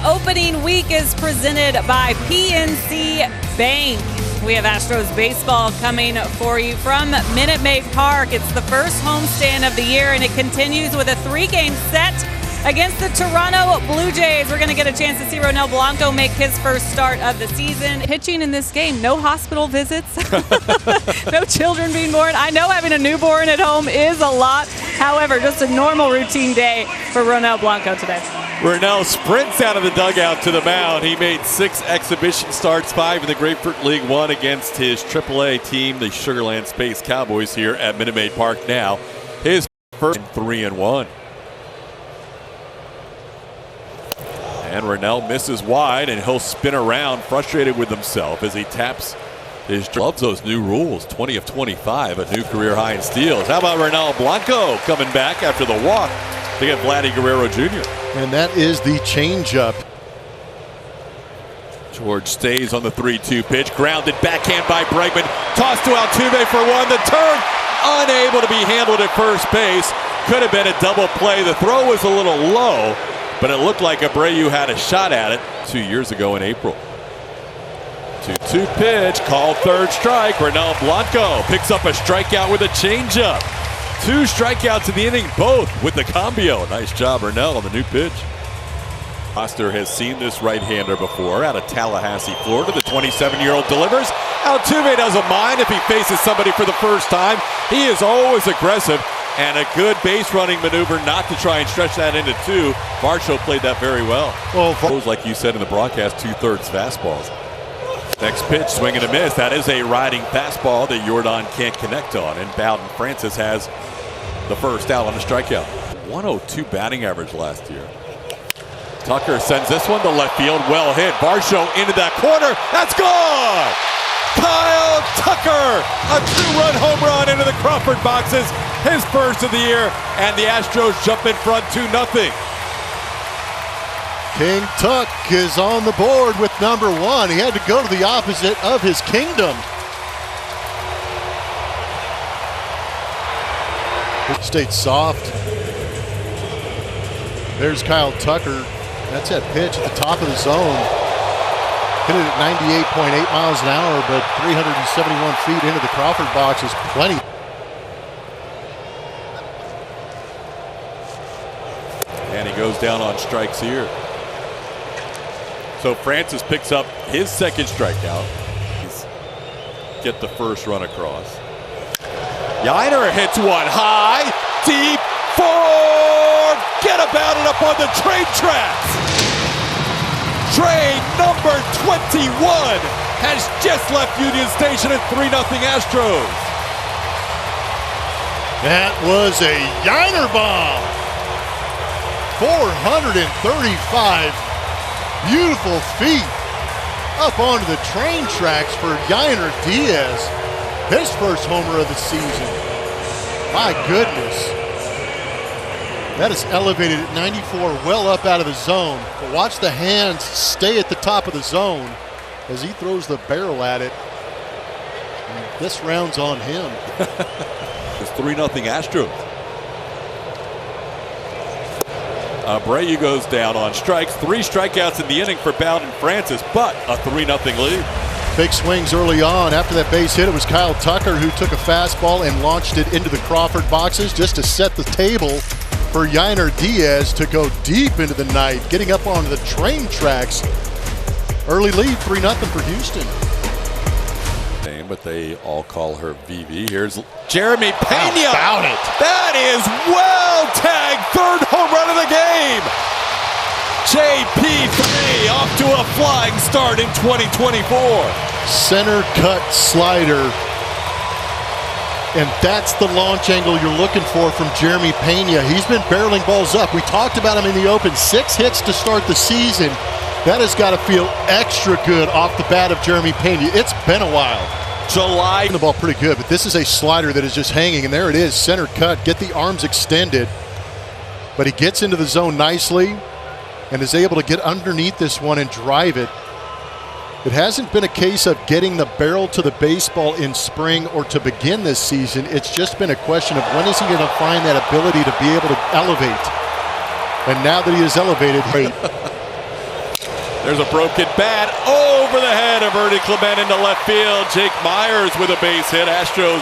opening week is presented by PNC Bank. We have Astros baseball coming for you from Minute Maid Park. It's the first homestand of the year, and it continues with a 3-game set against the Toronto Blue Jays. We're going to get a chance to see Ronel Blanco make his first start of the season. Pitching in this game, no hospital visits, no children being born. I know having a newborn at home is a lot. However, just a normal routine day for Ronel Blanco today. Ronel sprints out of the dugout to the mound. He made 6 exhibition starts, 5 in the Grapefruit League, 1 against his AAA team, the Sugarland Space Cowboys, here at Minute Maid Park now. His first 3-1. And Ronel misses wide, and he'll spin around frustrated with himself as he taps his. Loves those new rules. 20 of 25, a new career high in steals. How about Ronel Blanco coming back after the walk to get Vladdy Guerrero Jr.? And that is the changeup. George stays on the 3-2 pitch. Grounded backhand by Bregman. Tossed to Altuve for 1. The turn unable to be handled at first base. Could have been a double play. The throw was a little low, but it looked like Abreu had a shot at it 2 years ago in April. 2-2 pitch, called third strike. Ronel Blanco picks up a strikeout with a changeup. 2 strikeouts in the inning, both with the combio. Nice job, Ronel, on the new pitch. Foster has seen this right-hander before out of Tallahassee, Florida. The 27-year-old delivers. Altuve doesn't mind if he faces somebody for the first time. He is always aggressive, and a good base running maneuver not to try and stretch that into 2. Varsho played that very well. Those, like you said in the broadcast, 2/3 fastballs. Next pitch, swing and a miss. That is a riding fastball that Jordan can't connect on, and Bowden Francis has the first out on a strikeout. 102 batting average last year. Tucker sends this one to left field. Well hit. Varsho into that corner. That's gone! Kyle Tucker, a 2-run home run into the Crawford boxes. His first of the year, and the Astros jump in front 2-0. King Tuck is on the board with number 1. He had to go to the opposite of his kingdom. It stayed soft. There's Kyle Tucker. That's that pitch at the top of the zone. Hit it at 98.8 miles an hour, but 371 feet into the Crawford box is plenty. And he goes down on strikes here. So Francis picks up his second strikeout. Get the first run across. Yainer hits one high, deep, forget about it, up on the train tracks. Train number 21 has just left Union Station at 3-0 Astros. That was a Yainer bomb. 435 beautiful feet up onto the train tracks for Yainer Diaz. His first homer of the season. My goodness. That is elevated at 94, well up out of the zone. But watch the hands stay at the top of the zone as he throws the barrel at it. And this round's on him. It's 3-0 Astros. Abreu goes down on strikes. 3 strikeouts in the inning for Bowden Francis, but a 3-0 lead. Big swings early on. After that base hit, it was Kyle Tucker who took a fastball and launched it into the Crawford boxes just to set the table for Yainer Diaz to go deep into the night, getting up onto the train tracks. Early lead, 3-0 for Houston. But they all call her VV. Here's Jeremy Pena. How about it? That is well tagged. 3rd home run of the game. JP3 off to a flying start in 2024. Center cut slider. And that's the launch angle you're looking for from Jeremy Pena. He's been barreling balls up. We talked about him in the open. 6 hits to start the season. That has got to feel extra good off the bat of Jeremy Pena. It's been a while. July. The ball pretty good, but this is a slider that is just hanging, and there it is, center cut. Get the arms extended. But he gets into the zone nicely and is able to get underneath this one and drive it. It hasn't been a case of getting the barrel to the baseball in spring or to begin this season. It's just been a question of when is he going to find that ability to be able to elevate. And now that he is elevated, There's a broken bat over the head of Ernie Clement into left field. Jake Myers with a base hit. Astros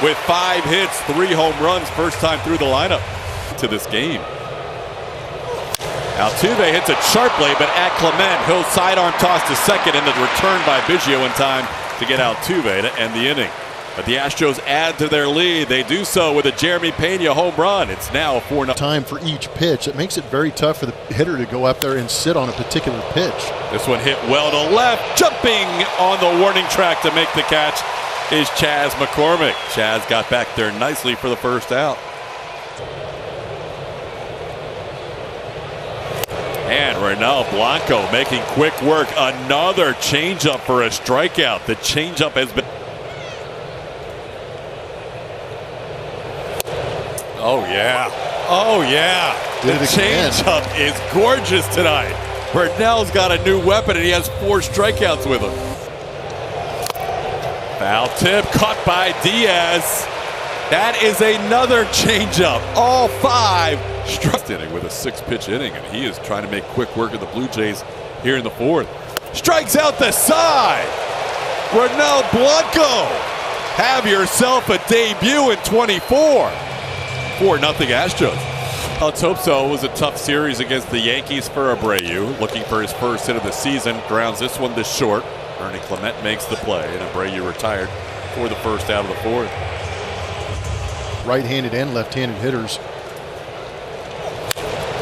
with 5 hits, 3 home runs, first time through the lineup to this game. Altuve hits it sharply, but at Clement, he'll sidearm toss to second, and the return by Biggio in time to get Altuve to end the inning. But the Astros add to their lead. They do so with a Jeremy Pena home run. It's now a 4-0 time for each pitch. It makes it very tough for the hitter to go up there and sit on a particular pitch. This one hit well to left. Jumping on the warning track to make the catch is Chas McCormick. Chaz got back there nicely for the first out. And Ronel Blanco making quick work. Another changeup for a strikeout. The changeup has been... Oh, yeah. Oh, yeah. The changeup is gorgeous tonight. Ronel's got a new weapon, and he has 4 strikeouts with him. Foul tip caught by Diaz. That is another changeup. All 5 struck inning with a 6-pitch inning, and he is trying to make quick work of the Blue Jays here in the 4th. Strikes out the side. Ronel Blanco, have yourself a debut in 24. 4-0 Astros. Let's hope so. It was a tough series against the Yankees for Abreu. Looking for his first hit of the season. Grounds this one to short. Ernie Clement makes the play, and Abreu retired for the first out of the 4th. Right-handed and left-handed hitters.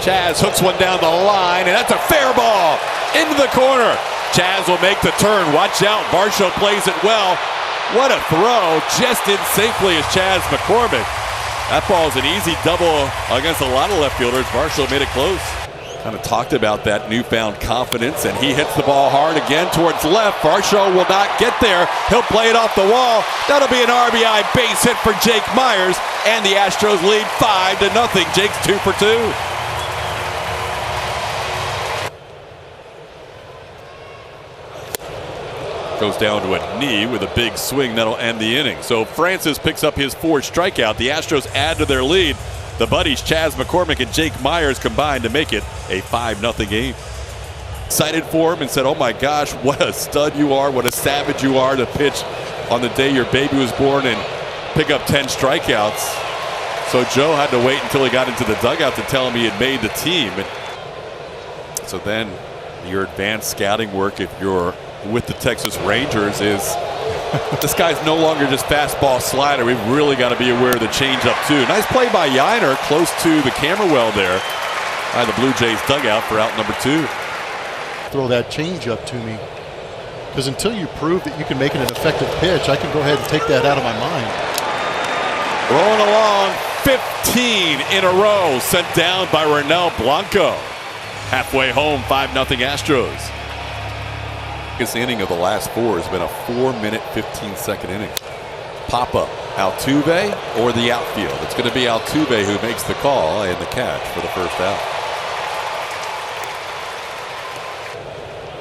Chaz hooks one down the line, and that's a fair ball into the corner. Chaz will make the turn. Watch out. Varsho plays it well. What a throw. Just in safely as Chas McCormick. That ball is an easy double against a lot of left fielders. Varsho made it close. Kind of talked about that newfound confidence, and he hits the ball hard again towards left. Varsho will not get there. He'll play it off the wall. That'll be an RBI base hit for Jake Myers, and the Astros lead 5-0. Jake's 2 for 2. Goes down to a knee with a big swing that'll end the inning. So Francis picks up his 4th strikeout. The Astros add to their lead. The buddies Chas McCormick and Jake Myers combined to make it a 5-0 game. Excited for him and said, oh my gosh, what a stud you are, what a savage you are to pitch on the day your baby was born and pick up 10 strikeouts. So Joe had to wait until he got into the dugout to tell him he had made the team. And so then your advanced scouting work, if you're with the Texas Rangers, is this guy's no longer just fastball slider. We've really got to be aware of the changeup too. Nice play by Yiner, close to the camera well there by the Blue Jays dugout for out number 2. Throw that changeup to me, because until you prove that you can make it an effective pitch, I can go ahead and take that out of my mind. Rolling along, 15 in a row sent down by Ronel Blanco. Halfway home, 5-0 Astros. This inning of the last 4 has been a 4-minute, 15-second inning. Pop-up, Altuve or the outfield. It's going to be Altuve who makes the call and the catch for the first out.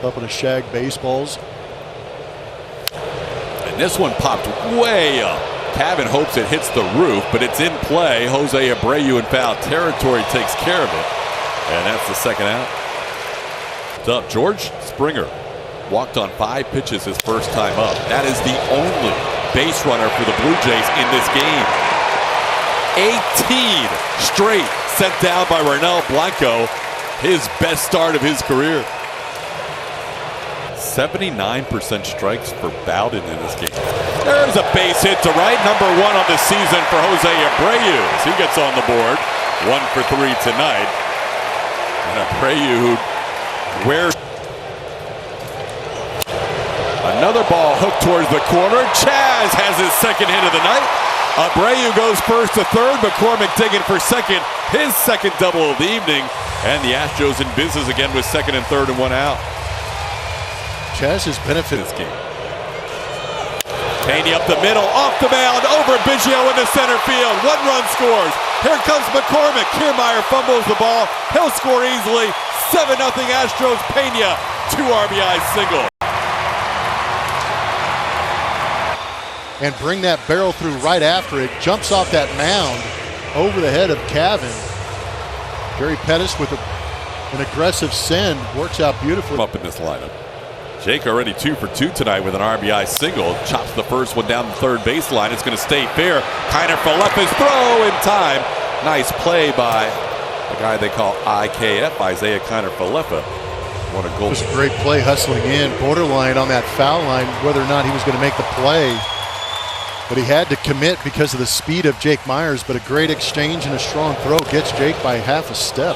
Up on a shag baseballs. And this one popped way up. Cavan hopes it hits the roof, but it's in play. Jose Abreu in foul territory takes care of it. And that's the second out. It's up. George Springer walked on 5 pitches his first time up. That is the only base runner for the Blue Jays in this game. 18 straight sent down by Ronel Blanco. His best start of his career. 79% strikes for Bowden in this game. There's a base hit to right. Number 1 on the season for Jose Abreu as he gets on the board. 1 for 3 tonight. And Abreu who wears... Another ball hooked towards the corner. Chaz has his second hit of the night. Abreu goes first to third. McCormick digging for second. His second double of the evening. And the Astros in business again with second and third and 1 out. Chaz has benefited this game. Pena up the middle, off the mound, over Biggio into center field. 1 run scores. Here comes McCormick. Kiermaier fumbles the ball. He'll score easily. 7-0 Astros. Pena, 2 RBI single. And bring that barrel through right after it. Jumps off that mound over the head of Cavan. Gary Pettis with a An aggressive send works out beautifully. Up in this lineup. Jake already 2 for 2 tonight with an RBI single. Chops the first one down the third baseline. It's going to stay fair. Kiner Falefa's throw in time. Nice play by the guy they call IKF, Isaiah Kiner Falefa. What a goal. It was a great play, hustling in, borderline on that foul line, whether or not he was going to make the play. But he had to commit because of the speed of Jake Myers. But a great exchange and a strong throw gets Jake by half a step.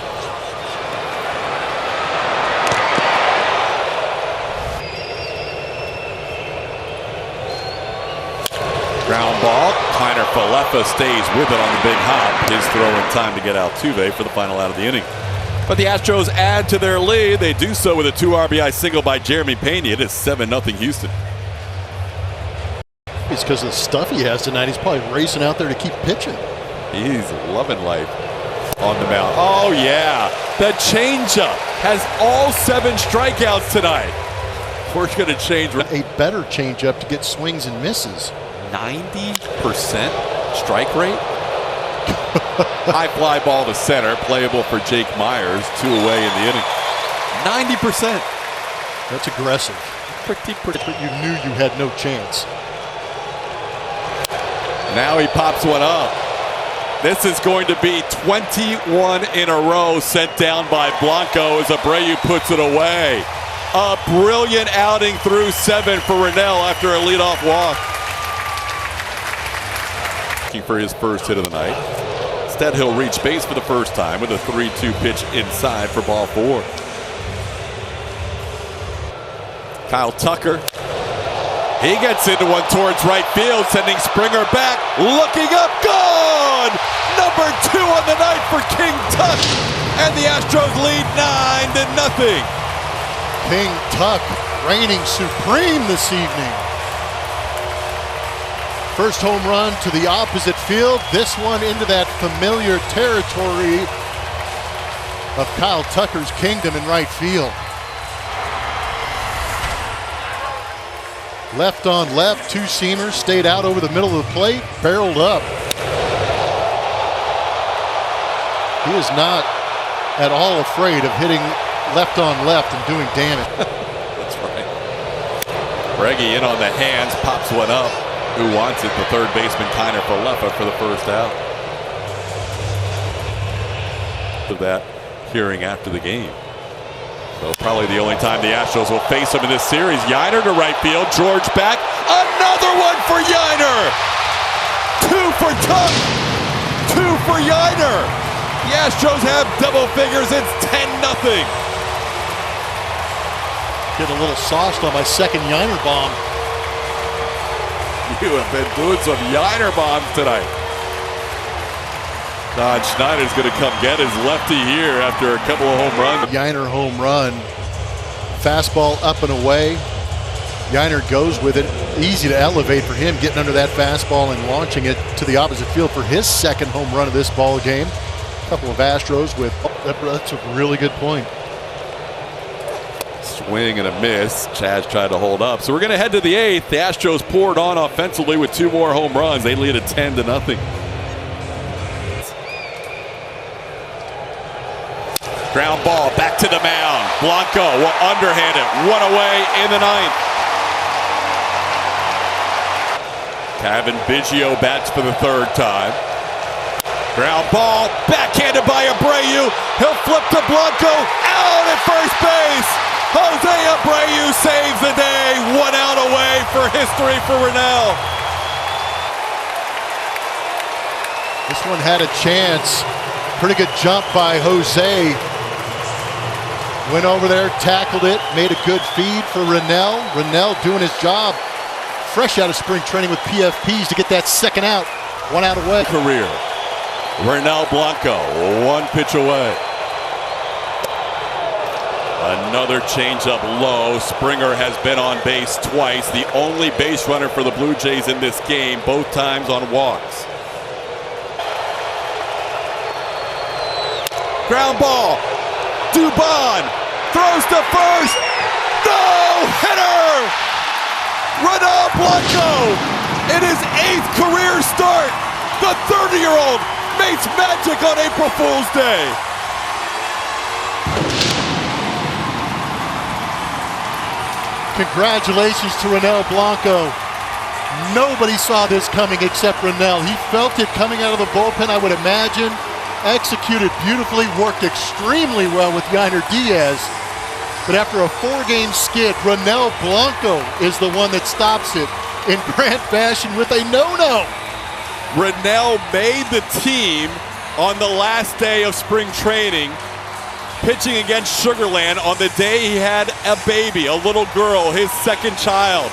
Ground ball. Kiner Falefa stays with it on the big hop. His throw in time to get Altuve for the final out of the inning. But the Astros add to their lead. They do so with a 2 RBI single by Jeremy Pena. It is 7-0 Houston. It's because of the stuff he has tonight. He's probably racing out there to keep pitching. He's loving life on the mound. Oh, yeah. The changeup has all 7 strikeouts tonight. We're going to change. A better changeup to get swings and misses. 90% strike rate. High fly ball to center, playable for Jake Myers. 2 away in the inning. 90%. That's aggressive. Pretty. But you knew you had no chance. Now he pops one up. This is going to be 21 in a row sent down by Blanco as Abreu puts it away. A brilliant outing through 7 for Ronel after a leadoff walk. Looking for his first hit of the night. Instead, he'll reach base for the first time with a 3-2 pitch inside for ball 4. Kyle Tucker. He gets into one towards right field, sending Springer back. Looking up, gone! Number 2 on the night for King Tuck. And the Astros lead 9-0. King Tuck reigning supreme this evening. First home run to the opposite field. This one into that familiar territory of Kyle Tucker's kingdom in right field. Left on left, 2-seamer, stayed out over the middle of the plate, barreled up. He is not at all afraid of hitting left on left and doing damage. That's right. Breggy in on the hands, pops one up. Who wants it? The third baseman, Kiner Falefa, for the first out. Of that hearing after the game. So probably the only time the Astros will face him in this series. Yiner to right field. George back. Another one for Yiner. 2 for Tuck. 2 for Yiner. The Astros have double figures. It's 10-0. Get a little sauced on my second Yiner bomb. You have been doing some Yiner bombs tonight. Don Schneider's going to come get his lefty here after a couple of home runs. Yiner home run. Fastball up and away. Yiner goes with it. Easy to elevate for him, getting under that fastball and launching it to the opposite field for his second home run of this ball game. A couple of Astros with, that's a really good point. Swing and a miss. Chaz tried to hold up. So we're going to head to the 8th. The Astros poured on offensively with 2 more home runs. They lead at 10-0. Ground ball back to the mound. Blanco will underhand it. 1 away in the 9th. Kevin Biggio bats for the 3rd time. Ground ball backhanded by Abreu. He'll flip to Blanco. Out at first base. Jose Abreu saves the day. 1 out away for history for Ronel. This one had a chance. Pretty good jump by Jose. Went over there, tackled it, made a good feed for Ronel. Ronel doing his job. Fresh out of spring training with PFPs to get that second out. 1 out away. Career. Ronel Blanco, 1 pitch away. Another changeup low. Springer has been on base twice. The only base runner for the Blue Jays in this game, both times on walks. Ground ball. Dubon throws to first. No-hitter! Ronel Blanco in his 8th career start. The 30-year-old makes magic on April Fool's Day. Congratulations to Ronel Blanco. Nobody saw this coming except Ronel. He felt it coming out of the bullpen, I would imagine. Executed beautifully, worked extremely well with Yainer Diaz. But after a 4-game skid, Ronel Blanco is the one that stops it in grand fashion with a no-no. Ronel made the team on the last day of spring training, pitching against Sugarland on the day he had a baby, a little girl, his second child.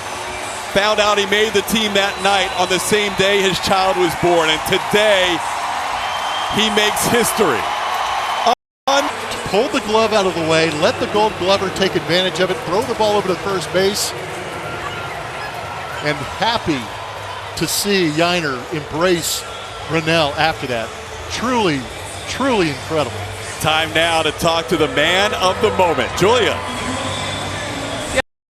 Found out he made the team that night on the same day his child was born, and today he makes history. Pull the glove out of the way, let the Gold Glover take advantage of it, throw the ball over to first base, and happy to see Yainer embrace Ronel after that. Truly, truly incredible. Time now to talk to the man of the moment, Julia.